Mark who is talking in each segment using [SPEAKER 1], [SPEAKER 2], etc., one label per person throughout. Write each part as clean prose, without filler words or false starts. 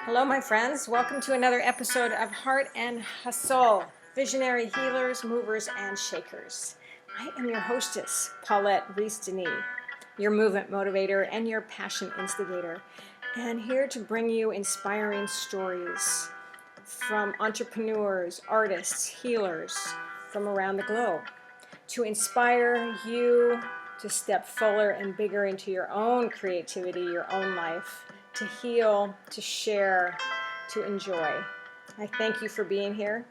[SPEAKER 1] Hello, my friends. Welcome to another episode of Heart and Hustle, Visionary Healers, Movers, and Shakers. I am your hostess, Paulette Rees-Denis, your movement motivator and your passion instigator, and here to bring you inspiring stories from entrepreneurs, artists, healers from around the globe to inspire you to step fuller and bigger into your own creativity, your own life, to heal, to share, to enjoy. I thank you for being here.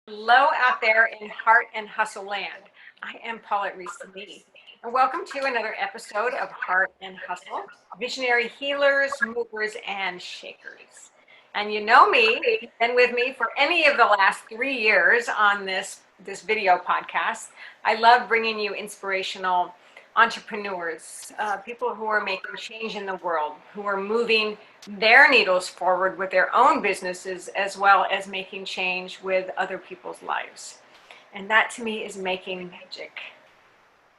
[SPEAKER 1] Hello out there in Heart and Hustle Land. I am Paulette Rees-Denis, and welcome to another episode of Heart and Hustle, Visionary Healers, Movers, and Shakers. And you know me, you've been with me for any of the last 3 years on this video podcast. I love bringing you inspirational entrepreneurs, people who are making change in the world, who are moving their needles forward with their own businesses, as well as making change with other people's lives. And that to me is making magic.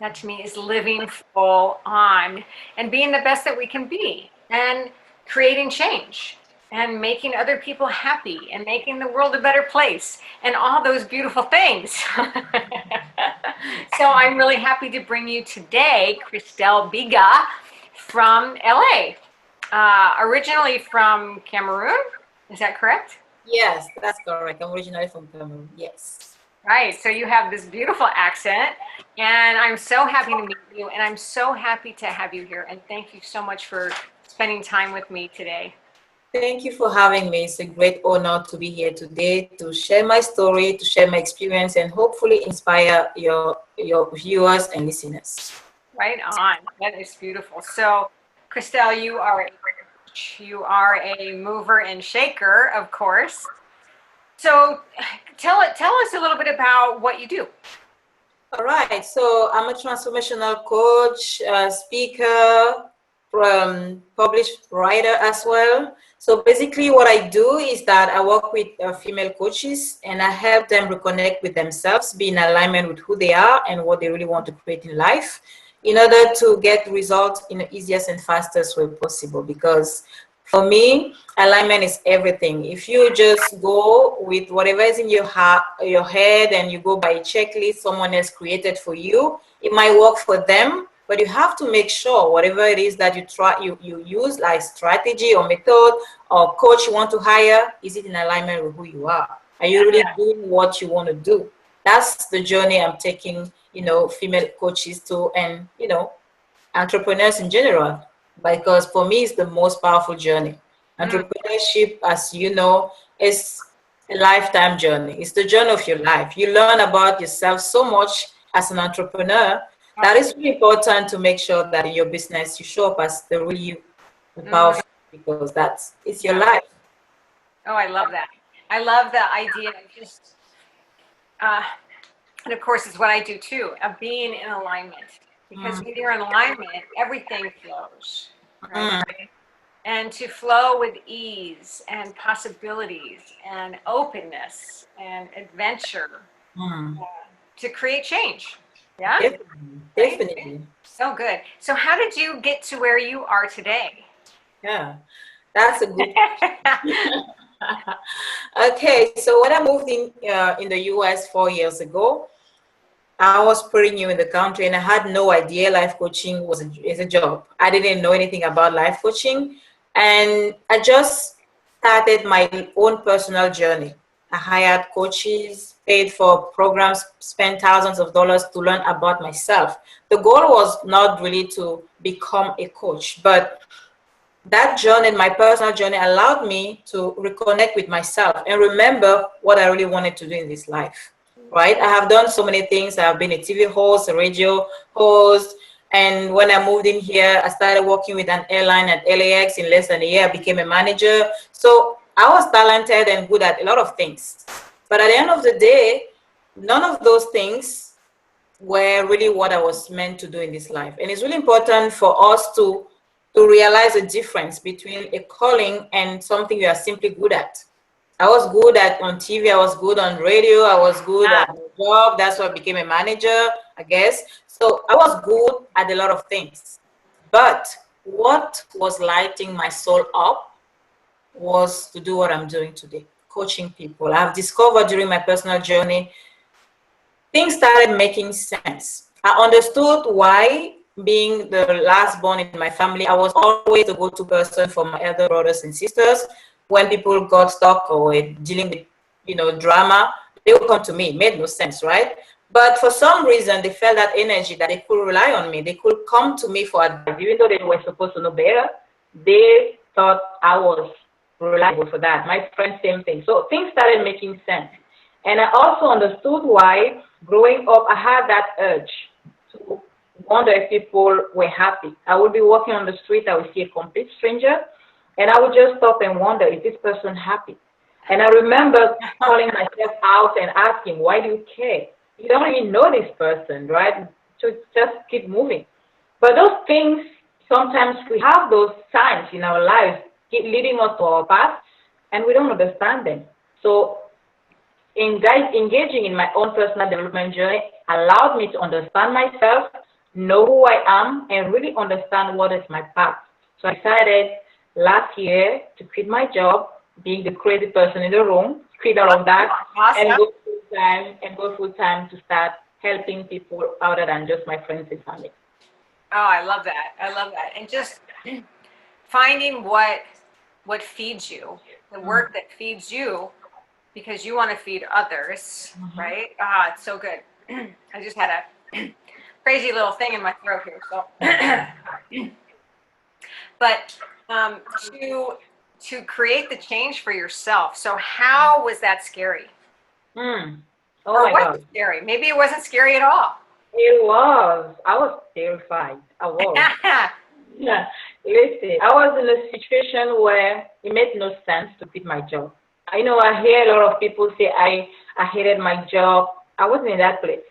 [SPEAKER 1] That to me is living full on and being the best that we can be and creating change and making other people happy and making the world a better place and all those beautiful things. So I'm really happy to bring you today Christelle Bigga from LA, originally from Cameroon. Is that correct?
[SPEAKER 2] Yes, that's correct. I'm originally from Cameroon. Yes.
[SPEAKER 1] Right. So you have this beautiful accent, and I'm so happy to meet you, and I'm so happy to have you here. And thank you so much for spending time with me today.
[SPEAKER 2] Thank you for having me. It's a great honor to be here today to share my story, to share my experience, and hopefully inspire your viewers and listeners.
[SPEAKER 1] Right on. That is beautiful. So, Christelle, you are a mover and shaker, of course. So, tell us a little bit about what you do.
[SPEAKER 2] All right. So I'm a transformational coach, speaker, published writer as well. So basically what I do is that I work with female coaches and I help them reconnect with themselves, be in alignment with who they are and what they really want to create in life in order to get results in the easiest and fastest way possible. Because for me, alignment is everything. If you just go with whatever is in your head and you go by a checklist someone else created for you, it might work for them, but you have to make sure whatever it is that you use, like strategy or method or coach you want to hire, is it in alignment with who you are? Are you really doing what you want to do? That's the journey I'm taking, female coaches to, and, entrepreneurs in general, because for me, it's the most powerful journey. Entrepreneurship, as you know, is a lifetime journey. It's the journey of your life. You learn about yourself so much as an entrepreneur that it's really important to make sure that in your business you show up as the real you, the powerful, because it's your life.
[SPEAKER 1] Oh, I love that. I love the idea of just, and of course, it's what I do too, of being in alignment. Because when you're in alignment, everything flows, right? And to flow with ease and possibilities and openness and adventure to create change. Yeah?
[SPEAKER 2] Definitely.
[SPEAKER 1] So good. So how did you get to where you are today?
[SPEAKER 2] Yeah, that's a good Okay, so when I moved in the US 4 years ago, I was pretty new in the country and I had no idea life coaching is a job. I didn't know anything about life coaching, and I just started my own personal journey. I hired coaches, paid for programs, spent thousands of dollars to learn about myself. The goal was not really to become a coach, but that journey, my personal journey, allowed me to reconnect with myself and remember what I really wanted to do in this life. Right? I have done so many things. I've been a TV host, a radio host, and when I moved in here, I started working with an airline at LAX. In less than a year, I became a manager. So I was talented and good at a lot of things. But at the end of the day, none of those things were really what I was meant to do in this life. And it's really important for us to realize the difference between a calling and something you are simply good at. I was good at on TV. I was good on radio. I was good
[SPEAKER 1] Yeah.
[SPEAKER 2] at my job. That's why I became a manager, I guess. So I was good at a lot of things. But what was lighting my soul up was to do what I'm doing today, coaching people. I've discovered during my personal journey, things started making sense. I understood why, being the last born in my family, I was always the go-to person for my elder brothers and sisters. When people got stuck or were dealing with, drama, they would come to me. It made no sense, right? But for some reason, they felt that energy that they could rely on me. They could come to me for advice, even though they were supposed to know better. They thought I was reliable for that. My friends, same thing. So things started making sense. And I also understood why growing up I had that urge to wonder if people were happy. I would be walking on the street, I would see a complete stranger, and I would just stop and wonder, is this person happy? And I remember calling myself out and asking, why do you care? You don't even know this person, right? So just keep moving. But those things, sometimes we have those signs in our lives keep leading us to our path, and we don't understand them. So engaging in my own personal development journey allowed me to understand myself, know who I am, and really understand what is my path. So I decided last year to quit my job, being the crazy person in the room, quit all of that, and
[SPEAKER 1] Awesome.
[SPEAKER 2] go full time to start helping people other than just my friends and family.
[SPEAKER 1] Oh, I love that. I love that. And just finding what feeds you, the work that feeds you because you want to feed others,
[SPEAKER 2] Mhm.
[SPEAKER 1] right? Ah, it's so good. I just had a crazy little thing in my throat here. So, but um, to to create the change for yourself. So, how was that scary,
[SPEAKER 2] Mm. Oh
[SPEAKER 1] or
[SPEAKER 2] my
[SPEAKER 1] was it
[SPEAKER 2] God.
[SPEAKER 1] scary? Maybe it wasn't scary at all.
[SPEAKER 2] It was. I was terrified. I was. Yeah, listen, I was in a situation where it made no sense to quit my job. I know I hear a lot of people say I hated my job. I wasn't in that place.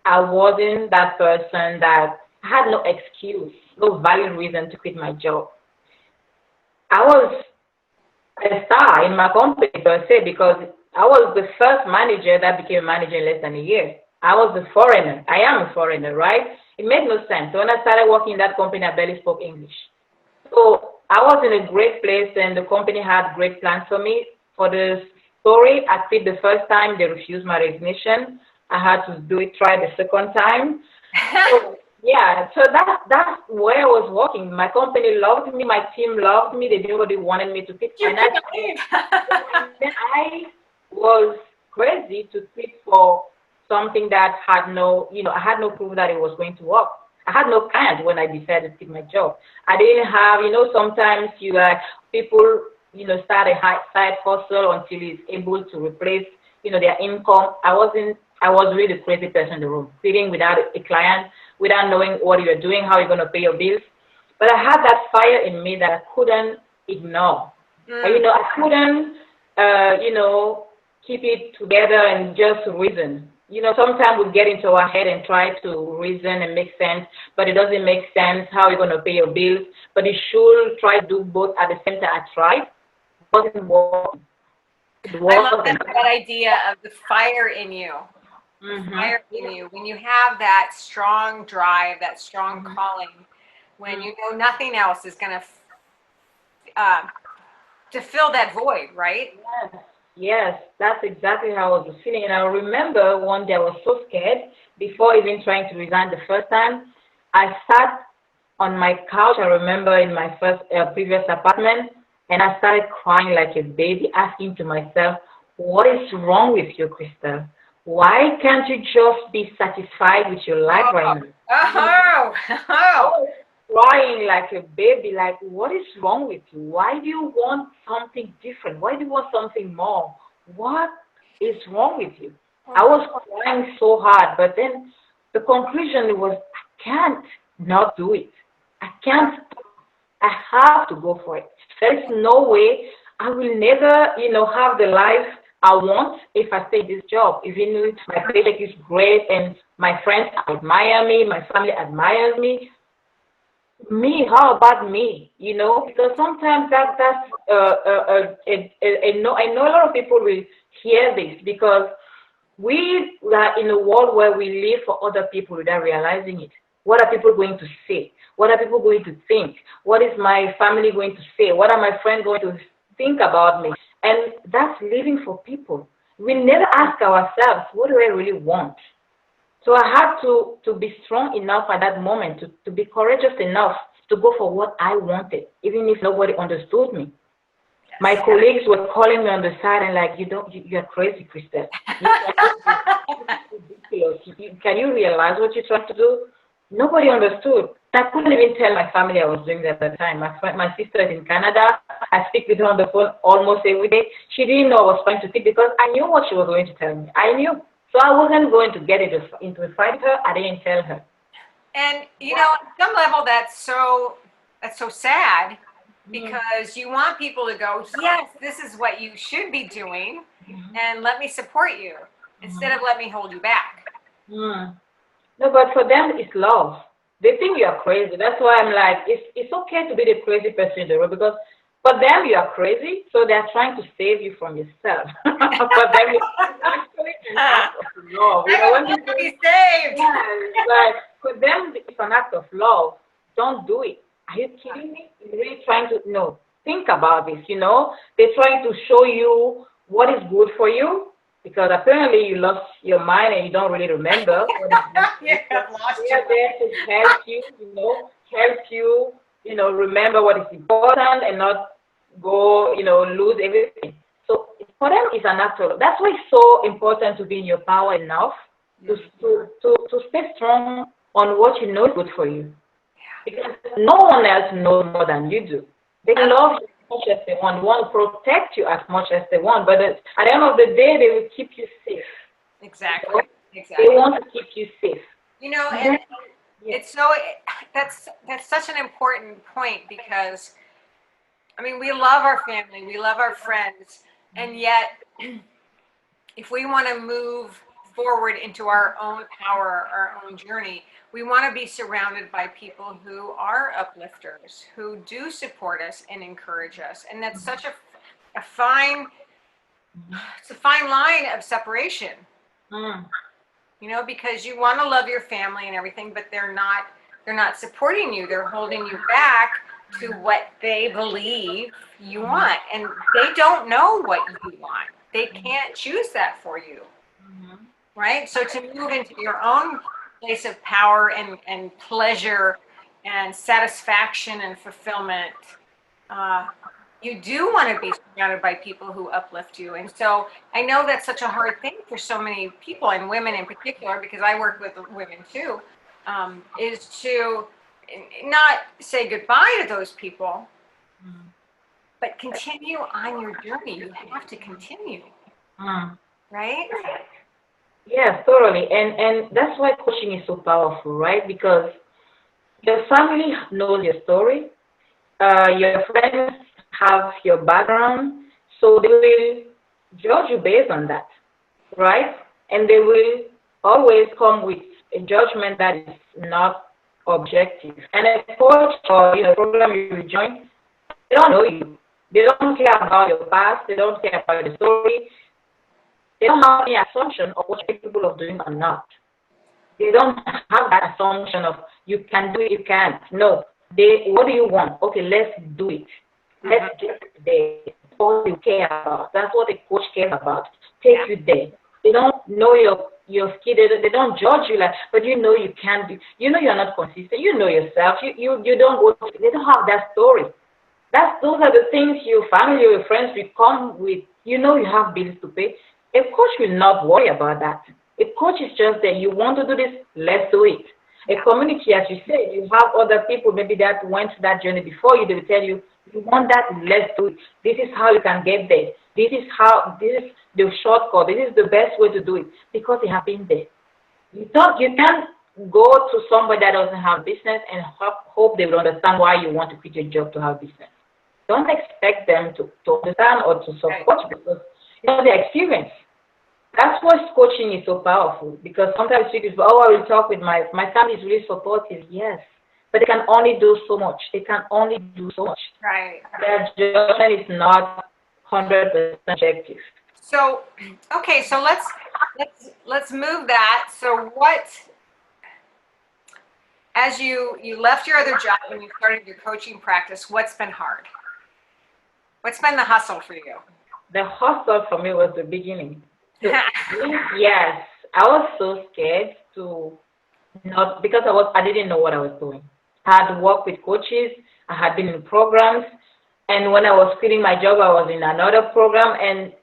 [SPEAKER 2] I wasn't that person that I had no excuse, no valid reason to quit my job. I was a star in my company per se because I was the first manager that became a manager in less than a year. I was a foreigner. I am a foreigner, right? It made no sense. So when I started working in that company, I barely spoke English. So I was in a great place and the company had great plans for me. For the story, I quit the first time, they refused my resignation. I had to do it, try the second time. So yeah, so that's where I was working. My company loved me, my team loved me, they nobody wanted me to quit.
[SPEAKER 1] You couldn't leave.
[SPEAKER 2] And then I was crazy to quit for something that had no, I had no proof that it was going to work. I had no client when I decided to quit my job. I didn't have, sometimes you like people, start a side hustle until it's able to replace, their income. I was really the crazy person in the room, quitting without a client, without knowing what you're doing, how you're going to pay your bills. But I had that fire in me that I couldn't ignore.
[SPEAKER 1] Mm,
[SPEAKER 2] I couldn't, keep it together and just reason. Sometimes we get into our head and try to reason and make sense, but it doesn't make sense how you're going to pay your bills. But you should try to do both at the same time. I tried. It wasn't working. It
[SPEAKER 1] I love
[SPEAKER 2] wasn't.
[SPEAKER 1] that idea of the fire in you. The
[SPEAKER 2] Mm-hmm.
[SPEAKER 1] fire in you. When you have that strong drive, that strong calling, when you know nothing else is going to fill that void, right?
[SPEAKER 2] Yes, yes, that's exactly how I was feeling. And I remember one day I was so scared before even trying to resign the first time. I sat on my couch, I remember in my first previous apartment, and I started crying like a baby, asking to myself, what is wrong with you, Christelle? Why can't you just be satisfied with your life
[SPEAKER 1] Oh,
[SPEAKER 2] right now?
[SPEAKER 1] oh,
[SPEAKER 2] I
[SPEAKER 1] oh.
[SPEAKER 2] was crying like a baby, like, what is wrong with you? Why do you want something different? Why do you want something more? What is wrong with you? I
[SPEAKER 1] Mhm.
[SPEAKER 2] was crying so hard, but then the conclusion was, I can't not do it. I can't stop. I have to go for it. There is no way I will never, have the life I want if I stay this job. Even if my paycheck is great and my friends admire me, my family admires me, Me, how about me? Because sometimes that's I know a lot of people will hear this because we are in a world where we live for other people without realizing it. What are people going to say? What are people going to think? What is my family going to say? What are my friends going to think about me? And that's living for people. We never ask ourselves, what do I really want? So I had to be strong enough at that moment to be courageous enough to go for what I wanted, even if nobody understood me. My
[SPEAKER 1] Yes.
[SPEAKER 2] colleagues were calling me on the side and like, you're crazy, Christelle. You cannot do this. This is ridiculous. Can you realize what you're trying to do? Nobody understood. I couldn't even tell my family I was doing that at the time. My sister is in Canada. I speak with her on the phone almost every day. She didn't know I was trying to speak because I knew what she was going to tell me. I knew. So I wasn't going to get into a fight with her. I didn't tell her.
[SPEAKER 1] And at some level, that's so sad
[SPEAKER 2] Mm,
[SPEAKER 1] because you want people to go, yes, this is what you should be doing,
[SPEAKER 2] mhm,
[SPEAKER 1] and let me support you instead of
[SPEAKER 2] mhm,
[SPEAKER 1] let me hold you back.
[SPEAKER 2] mm. No, but for them, it's love. They think you are crazy. That's why I'm like, it's okay to be the crazy person in the room because for them you are crazy, so they're trying to save you from yourself. For them, it's actually an
[SPEAKER 1] I
[SPEAKER 2] act of love.
[SPEAKER 1] would
[SPEAKER 2] When
[SPEAKER 1] love to
[SPEAKER 2] people,
[SPEAKER 1] be saved.
[SPEAKER 2] yeah, it's like for them, it's an act of love. Don't do it. Are you kidding me? You're really trying to no. Think about this. They're trying to show you what is good for you because apparently you lost your mind and you don't really remember what is good for
[SPEAKER 1] You
[SPEAKER 2] you. So
[SPEAKER 1] have lost
[SPEAKER 2] they
[SPEAKER 1] your
[SPEAKER 2] are there to help you. Help you. Remember what is important and not go. Lose everything. So for them, it's an act of love. That's why it's so important to be in your power enough
[SPEAKER 1] mind.
[SPEAKER 2] to stay strong on what you know is good for you. Because no one else knows more than you do. They
[SPEAKER 1] Absolutely.
[SPEAKER 2] love you as much as they want to protect you as much as they want, but at the end of the day, they will keep you safe. You know?
[SPEAKER 1] Exactly.
[SPEAKER 2] They
[SPEAKER 1] Exactly.
[SPEAKER 2] want to keep you safe.
[SPEAKER 1] And
[SPEAKER 2] Even, yeah.
[SPEAKER 1] it's so that's such an important point because I mean we love our family, we love our friends, and yet if we want to move forward into our own power, our own journey, we want to be surrounded by people who are uplifters, who do support us and encourage us. And that's such a fine, it's a fine line of separation,
[SPEAKER 2] Mm,
[SPEAKER 1] because you want to love your family and everything, but they're not supporting you. They're holding you back to what they believe you want. And they don't know what you want. They can't choose that for you.
[SPEAKER 2] mhm.
[SPEAKER 1] Right? So to move into your own place of power and pleasure and satisfaction and fulfillment, uh, you do want to be surrounded by people who uplift you. And so I know that's such a hard thing for so many people and women in particular, because I work with women too, is to not say goodbye to those people, but continue on your journey. You have to continue,
[SPEAKER 2] Mm.
[SPEAKER 1] right?
[SPEAKER 2] Yes, totally. And that's why coaching is so powerful, right? Because your family knows your story, your friends have your background, so they will judge you based on that, right? And they will always come with a judgment that is not objective. And a coach or program you join, they don't know you. They don't care about your past. They don't care about the story. They don't have any assumption of what you're capable of doing or not. They don't have that assumption of you can do it, you can't. No. What do you want? Okay, let's do it.
[SPEAKER 1] Mm-hmm.
[SPEAKER 2] Let's get there. That's all you care about. That's what a coach cares about.
[SPEAKER 1] Yeah.
[SPEAKER 2] Take you there. They don't know your skill. They don't judge you like, but you can be. You're not consistent. You know yourself. You don't go. They don't have that story. Those are the things your family or your friends will come with. You have bills to pay. A coach will not worry about that. A coach is just that you want to do this, let's do it. A
[SPEAKER 1] Yeah.
[SPEAKER 2] community, as you said, you have other people maybe that went that journey before you. They will tell you, you want that, let's do it. This is how you can get there. This is the shortcut. This is the best way to do it because they have been there. You can't go to somebody that doesn't have business and hope they will understand why you want to quit your job to have business. Don't expect them to understand or to
[SPEAKER 1] Right.
[SPEAKER 2] support you because their experience. That's why coaching is so powerful because sometimes people say, oh, I will talk with my family is really supportive. Yes. but they can only do so much. They can only do so much.
[SPEAKER 1] Right.
[SPEAKER 2] Their judgment is not 100% objective.
[SPEAKER 1] So, okay, so let's move that. So what, as you left your other job and you started your coaching practice, what's been hard? What's been the hustle for you?
[SPEAKER 2] The hustle for me was the beginning. So, yes, I was so scared to not, because I didn't know what I was doing. I had worked with coaches, I had been in programs, and when I was quitting my job, I was in another program, and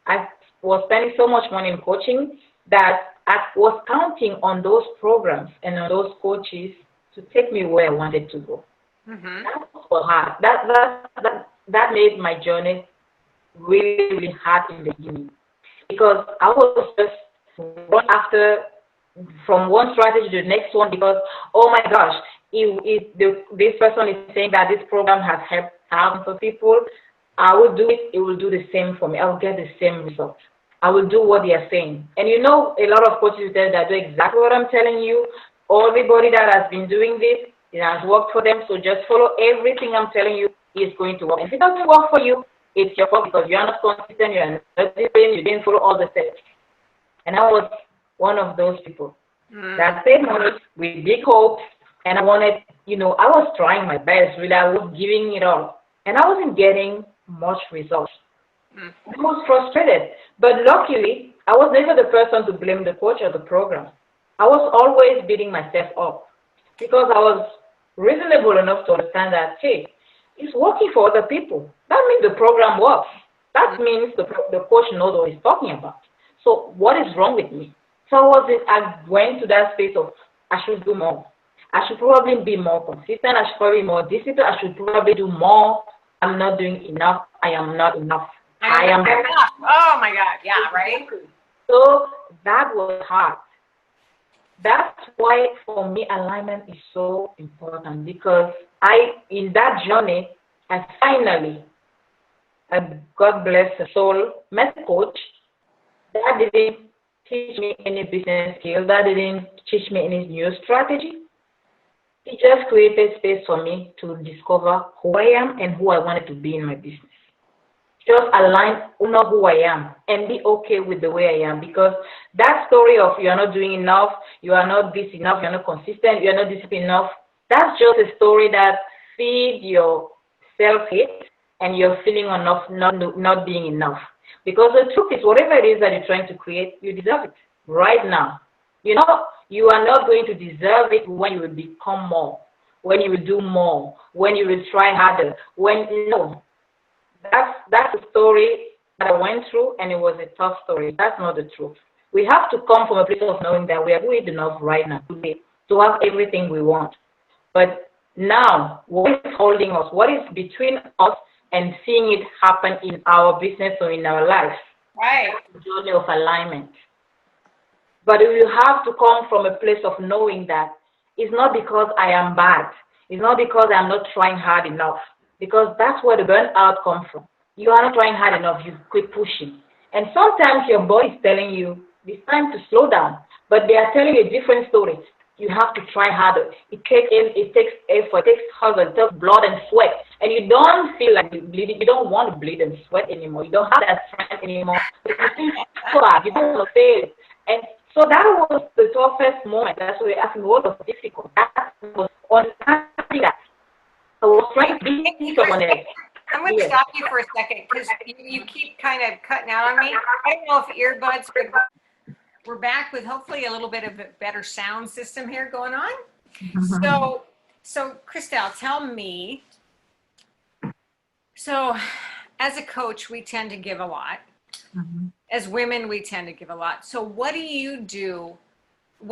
[SPEAKER 2] I was spending so much money in coaching that I was counting on those programs and on those coaches to take me where I wanted to go.
[SPEAKER 1] Mm-hmm.
[SPEAKER 2] That was hard. That made my journey really, really hard in the beginning, because I was just run after from one strategy to the next one, because, oh my gosh, this person is saying that this program has helped thousands of people, I will do it, it will do the same for me. I will get the same result. I will do what they are saying. And you know, a lot of coaches tell that do exactly what I'm telling you. Everybody that has been doing this, it has worked for them, so just follow everything I'm telling you is going to work. And if it doesn't work for you, it's your fault, because you are not consistent, you are not disciplined, you didn't follow all the steps. And I was one of those people that paid money with big hopes, and I wanted, I was trying my best, really, I was giving it all, and I wasn't getting much results. I was frustrated, but luckily, I was never the person to blame the coach or the program. I was always beating myself up, because I was reasonable enough to understand that, hey, it's working for other people. That means the program works. That means the coach knows what he's talking about. So what is wrong with me? So I went to that space of, I should do more. I should probably be more consistent. I should probably be more disciplined. I should probably do more. I'm not doing enough. I am not enough. I am
[SPEAKER 1] enough. Oh my God. Yeah, right?
[SPEAKER 2] So that was hard. That's why for me alignment is so important, because in that journey, I finally, God bless the soul, met a coach that didn't teach me any business skill, that didn't teach me any new strategy. He just created space for me to discover who I am and who I wanted to be in my business. Just align, know who I am, and be okay with the way I am. Because that story of you are not doing enough, you are not this enough, you are not consistent, you are not disciplined enough, that's just a story that feeds your self-hate and your feeling of not being enough. Because the truth is, whatever it is that you're trying to create, you deserve it right now. You are not going to deserve it when you will become more, when you will do more, when you will try harder. No, that's a story that I went through, and it was a tough story. That's not the truth. We have to come from a place of knowing that we are good enough right now today to have everything we want. But now, what is holding us? What is between us and seeing it happen in our business or in our life?
[SPEAKER 1] Right.
[SPEAKER 2] The journey of alignment. But you have to come from a place of knowing that it's not because I am bad. It's not because I'm not trying hard enough. Because that's where the burnout comes from. You are not trying hard enough. You quit pushing. And sometimes your body is telling you it's time to slow down. But they are telling a different story. You have to try harder. It takes effort, it takes hustle, it takes blood and sweat. And you don't feel like bleeding. You don't want to bleed and sweat anymore. You don't have that strength anymore. But you feel so hard. You don't want to fail. And so that was the toughest moment. That's why I asked me what was difficult. That was understanding that. I was trying to be someone else.
[SPEAKER 1] I'm going to stop you for a second, because you keep kind of cutting out on me. I don't know if earbuds would. We're back with hopefully a little bit of a better sound system here going on. So Christelle, tell me. So, as a coach, we tend to give a lot. As women, we tend to give a lot. So, what do you do?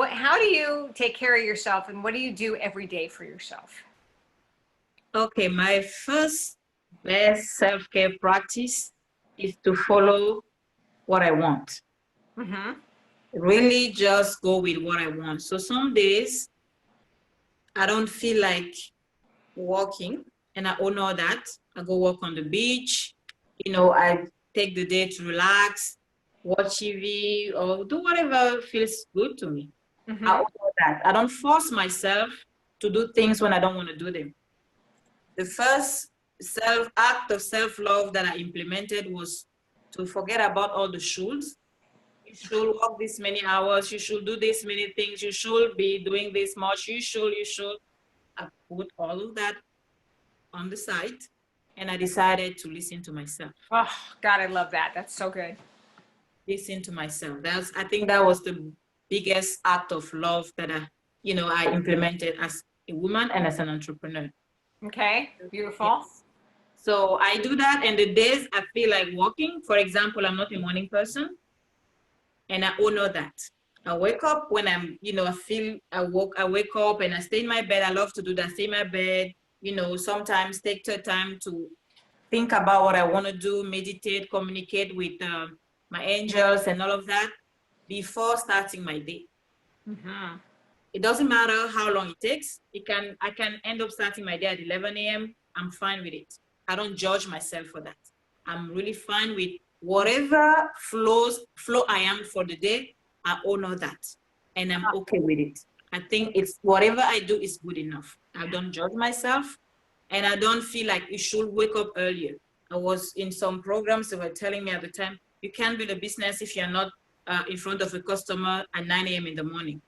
[SPEAKER 1] How do you take care of yourself, and what do you do every day for yourself?
[SPEAKER 2] Okay, my first best self-care practice is to follow what I want. Really just go with what I want. So some days I don't feel like walking, and I honor that. I go walk on the beach. I take the day to relax, watch TV, or do whatever feels good to me. I honor that. I don't force myself to do things when I don't want to do them. The first act of self-love that I implemented was to forget about all the shoulds. You should work this many hours. You should do this many things. You should be doing this much. You should. I put all of that on the side, and I decided to listen to myself.
[SPEAKER 1] Oh, God, I love that. That's so good.
[SPEAKER 2] Listen to myself. I think that was the biggest act of love that I implemented as a woman and as an entrepreneur.
[SPEAKER 1] Okay, beautiful.
[SPEAKER 2] Yes. So I do that, and the days I feel like walking, for example, I'm not a morning person, and I honor that. I wake up when I'm, I wake up and I stay in my bed. I love to do that, stay in my bed, sometimes take the time to think about what I want to do, meditate, communicate with my angels and all of that before starting my day.
[SPEAKER 1] Mm-hmm.
[SPEAKER 2] It doesn't matter how long it takes. I can end up starting my day at 11 a.m. I'm fine with it. I don't judge myself for that. I'm really fine with whatever flow I am for the day. I honor that, and I'm okay with it. I think it's whatever I do is good enough. I don't judge myself, and I don't feel like you should wake up earlier. I was in some programs that were telling me at the time, you can't build a business if you're not in front of a customer at 9 a.m. in the morning.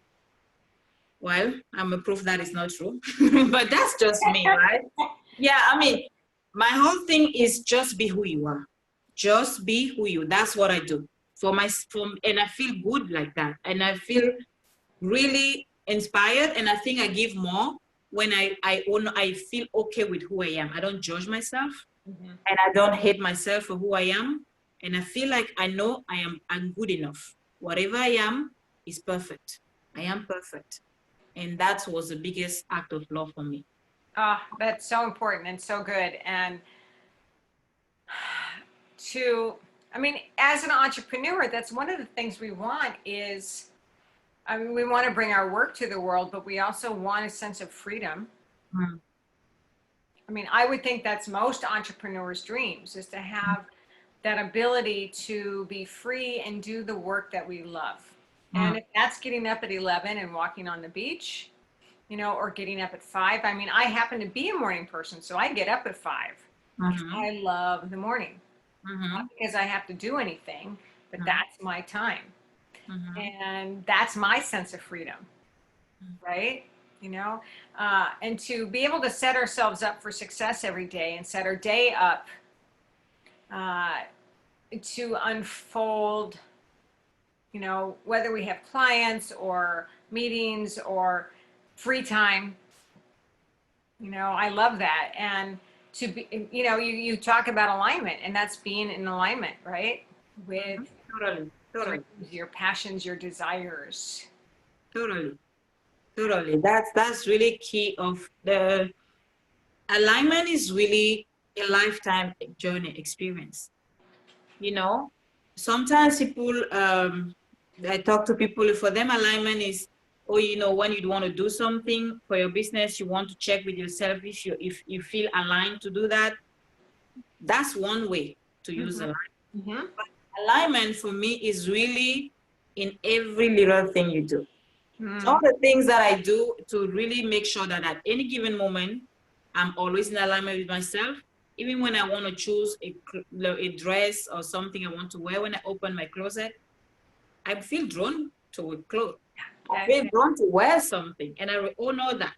[SPEAKER 2] Well, I'm a proof that is not true, but that's just me, right? Yeah, I mean, my whole thing is just be who you are. Just be who you. That's what I do and I feel good like that, and I feel really inspired, and I think I give more when I feel okay with who I am. I don't judge myself, and I don't hate myself for who I am, and I feel like I know I'm good enough. Whatever I am is perfect. I am perfect. And that was the biggest act of love for me.
[SPEAKER 1] Oh, that's so important and so good. And as an entrepreneur, that's one of the things we want is, we want to bring our work to the world, but we also want a sense of freedom.
[SPEAKER 2] Mm.
[SPEAKER 1] I would think that's most entrepreneurs' dreams, is to have that ability to be free and do the work that we love. And if that's getting up at 11 and walking on the beach, or getting up at 5. I happen to be a morning person, so I get up at 5. I love the morning. Not because I have to do anything, but that's my time. And that's my sense of freedom, right? And to be able to set ourselves up for success every day and set our day up to unfold, whether we have clients or meetings or free time. I love that. And to be, you talk about alignment, and that's being in alignment, right? With
[SPEAKER 2] Totally.
[SPEAKER 1] your passions, your desires.
[SPEAKER 2] Totally. That's really key of the alignment is really a lifetime journey experience. Sometimes people, I talk to people, for them alignment is, when you want to do something for your business, you want to check with yourself if you feel aligned to do that. That's one way to use alignment. But alignment for me is really in every little thing you do. All the things that I do to really make sure that at any given moment, I'm always in alignment with myself. Even when I want to choose a dress or something I want to wear, when I open my closet, I feel drawn to a clothes. I feel drawn to wear something, and I all know that.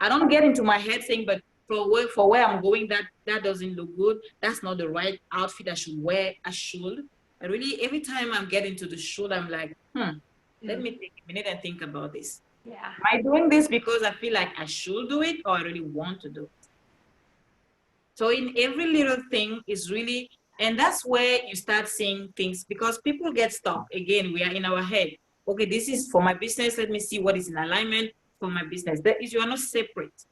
[SPEAKER 2] I don't get into my head saying, but for where I'm going, that doesn't look good. That's not the right outfit I should wear. I really, every time I'm getting to the shoot, I'm like, let me take a minute and think about this.
[SPEAKER 1] Yeah.
[SPEAKER 2] Am I doing this because I feel like I should do it, or I really want to do it? So in every little thing is really, and that's where you start seeing things, because people get stuck. Again, we are in our head. Okay, this is for my business. Let me see what is in alignment for my business. You are not separate.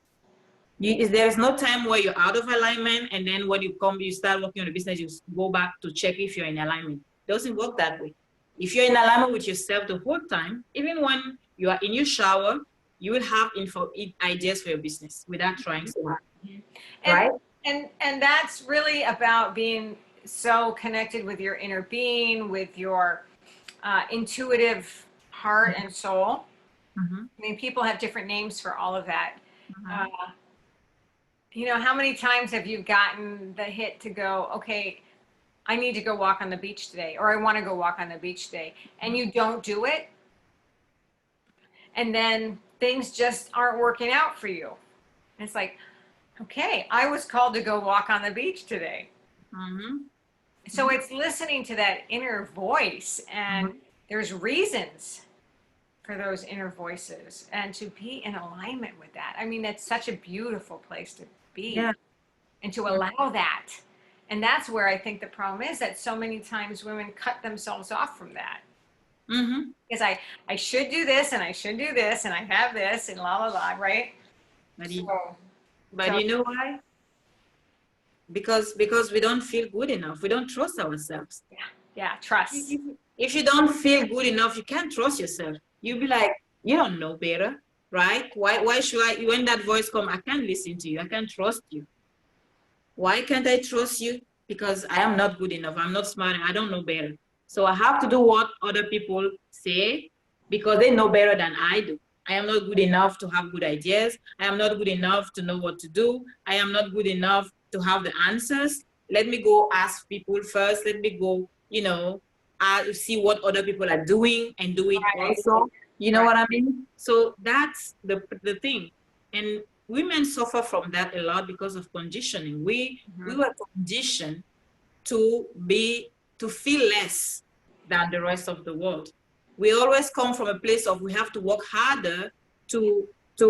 [SPEAKER 2] There is no time where you're out of alignment, and then when you start working on the business, you go back to check if you're in alignment. It doesn't work that way. If you're in alignment with yourself the whole time, even when you are in your shower, you will have ideas for your business without trying so hard. Right?
[SPEAKER 1] And that's really about being so connected with your inner being, with your intuitive heart and soul. People have different names for all of that. Uh, how many times have you gotten the hit to go, okay, I need to go walk on the beach today, or I want to go walk on the beach today, and you don't do it, and then things just aren't working out for you. And it's like, okay, I was called to go walk on the beach today. So it's listening to that inner voice, and there's reasons for those inner voices, and to be in alignment with that. I mean, that's such a beautiful place to be, and to allow that. And that's where I think the problem is, that so many times women cut themselves off from that. Because I should do this, and I should do this, and I have this, and la la la, right?
[SPEAKER 2] But you know why? Because we don't feel good enough. We don't trust ourselves.
[SPEAKER 1] Yeah, trust.
[SPEAKER 2] If you don't feel good enough, you can't trust yourself. You'll be like, you don't know better, right? Why should I, when that voice comes, I can't listen to you. I can't trust you. Why can't I trust you? Because I am not good enough. I'm not smart. I don't know better. So I have to do what other people say because they know better than I do. I am not good enough to have good ideas. I am not good enough to know what to do. I am not good enough to have the answers. Let me go ask people first. Let me go, see what other people are doing and do it also. You know what I mean? So that's the thing. And women suffer from that a lot because of conditioning. We were conditioned to feel less than the rest of the world. We always come from a place of we have to work harder to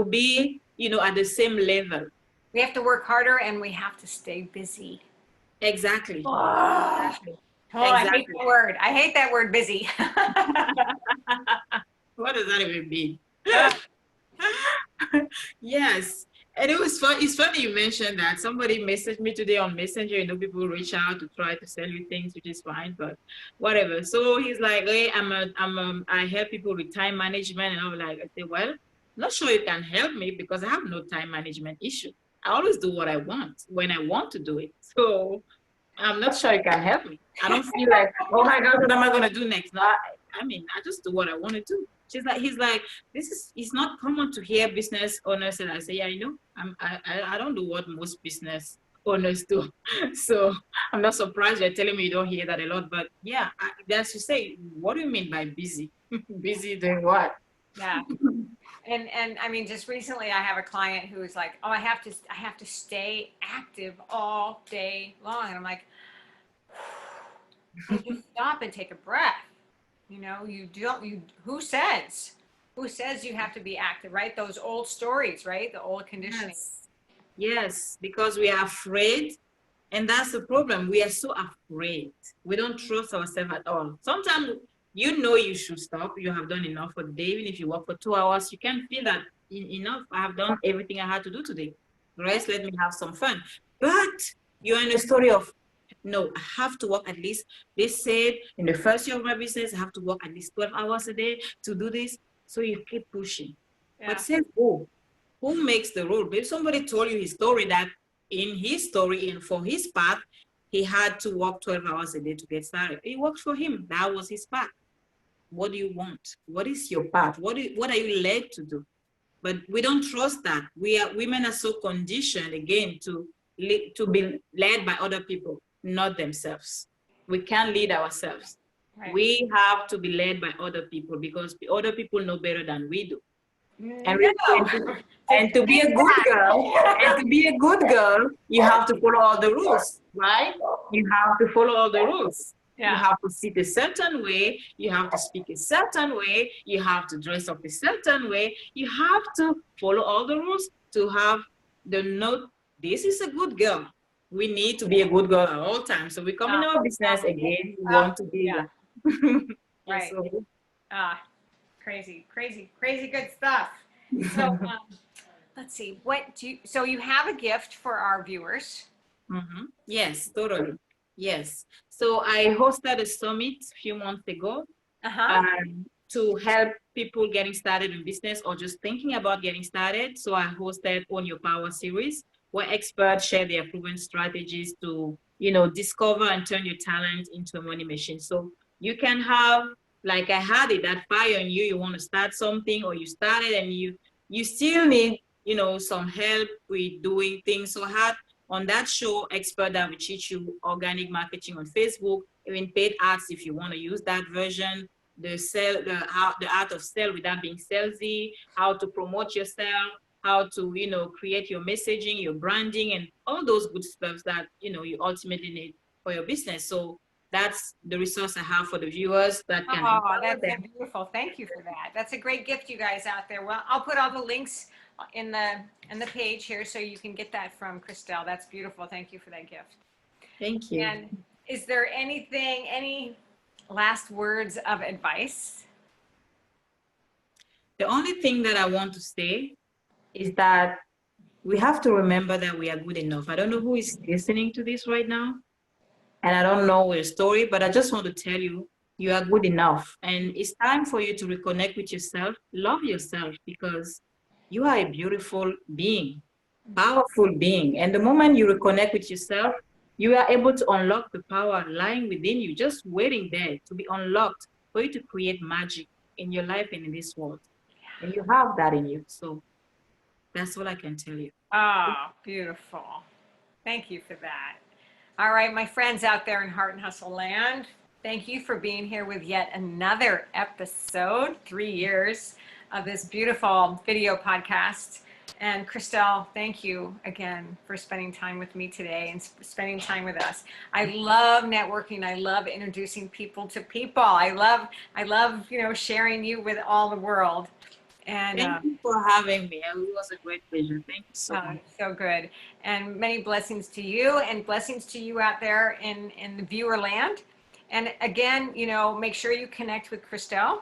[SPEAKER 2] be, at the same level.
[SPEAKER 1] We have to work harder, and we have to stay busy.
[SPEAKER 2] Exactly.
[SPEAKER 1] Exactly. I hate that word. I hate that word, busy.
[SPEAKER 2] What does that even mean? Yes. And it was fun. It's funny you mentioned that. Somebody messaged me today on Messenger. People reach out to try to sell you things, which is fine, but whatever. So he's like, hey, I help people with time management. And I was like, I say, well, I'm not sure you can help me because I have no time management issue. I always do what I want when I want to do it. So I'm not sure you can help me. I don't feel like, oh my God, what am I going to do next? No, I just do what I want to do. He's like, it's not common to hear business owners. And I say, yeah, I don't do what most business owners do. So I'm not surprised you're telling me you don't hear that a lot. But yeah, that's to say, what do you mean by busy? Busy doing what?
[SPEAKER 1] Yeah. And I mean, just recently I have a client who is like, oh, I have to stay active all day long. And I'm like, just stop and take a breath. Who says you have to be active, right? Those old stories, right? The old conditioning.
[SPEAKER 2] Yes, because we are afraid. And that's the problem. We are so afraid. We don't trust ourselves at all. Sometimes you should stop. You have done enough for the day. Even if you work for 2 hours, you can feel that enough. I have done everything I had to do today. The rest, let me have some fun. But you're in a story of, no, I have to work at least, they said in the first year of my business, I have to work at least 12 hours a day to do this. So you keep pushing. Yeah. But say, who makes the rule? Maybe somebody told you his story that in his story and for his path, he had to work 12 hours a day to get started. It worked for him. That was his path. What do you want? What is your path? What are you led to do? But we don't trust that. Women are so conditioned, again, to be led by other people, not themselves. We can't lead ourselves. Right. We have to be led by other people because other people know better than we do. And to be a good girl, you have to follow all the rules, right? You have to follow all the rules. Yeah. You have to sit a certain way. You have to speak a certain way. You have to dress up a certain way. You have to follow all the rules to have the note. This is a good girl. We need to be a good girl at all times. So we come in our business again. We want to be
[SPEAKER 1] right. So, crazy good stuff. So let's see. So you have a gift for our viewers?
[SPEAKER 2] Mm-hmm. Yes, totally. Yes. So I hosted a summit a few months ago to help people getting started in business or just thinking about getting started. So I hosted Own Your Power series, where experts share their proven strategies to, discover and turn your talent into a money machine. So you can have, like I had it, that fire in you, you want to start something or you started and you still need you know, some help with doing things. So I had on that show expert that will teach you organic marketing on Facebook, even paid ads if you want to use that version, the art of sell without being salesy, how to promote yourself, how to, you know, create your messaging, your branding, and all those good stuff that, you know, you ultimately need for your business. So that's the resource I have for the viewers that can
[SPEAKER 1] Oh,
[SPEAKER 2] empower
[SPEAKER 1] that's so
[SPEAKER 2] them.
[SPEAKER 1] beautiful. Thank you for that. That's a great gift, you guys out there. Well, I'll put all the links in the page here so you can get that from Christelle. That's beautiful. Thank you for that gift.
[SPEAKER 2] Thank you.
[SPEAKER 1] And is there anything, any last words of advice?
[SPEAKER 2] The only thing that I want to say is that we have to remember that we are good enough. I don't know who is listening to this right now, and I don't know your story, but I just want to tell you, you are good enough. And it's time for you to reconnect with yourself, love yourself, because you are a beautiful being, powerful being. And the moment you reconnect with yourself, you are able to unlock the power lying within you, just waiting there to be unlocked for you to create magic in your life and in this world. And you have that in you. So that's all I can tell you.
[SPEAKER 1] Oh, beautiful. Thank you for that. All right, my friends out there in Heart and Hustle Land, thank you for being here with yet another episode, 3 years of this beautiful video podcast. And Christelle, thank you again for spending time with me today and spending time with us. I love networking. I love introducing people to people. I love, you know, sharing you with all the world. And
[SPEAKER 2] Thank you for having me. It was a great pleasure. Thank you so much.
[SPEAKER 1] so good. And many blessings to you and blessings to you out there in the viewer land. And again, you know, make sure you connect with Christelle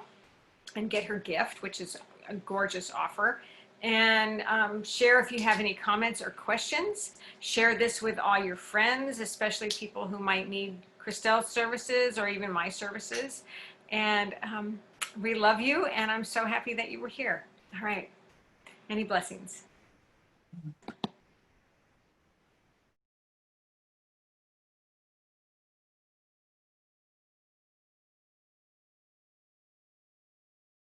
[SPEAKER 1] and get her gift, which is a gorgeous offer. And share if you have any comments or questions. Share this with all your friends, especially people who might need Christelle's services or even my services. And we love you, and I'm so happy that you were here. All right. Many blessings.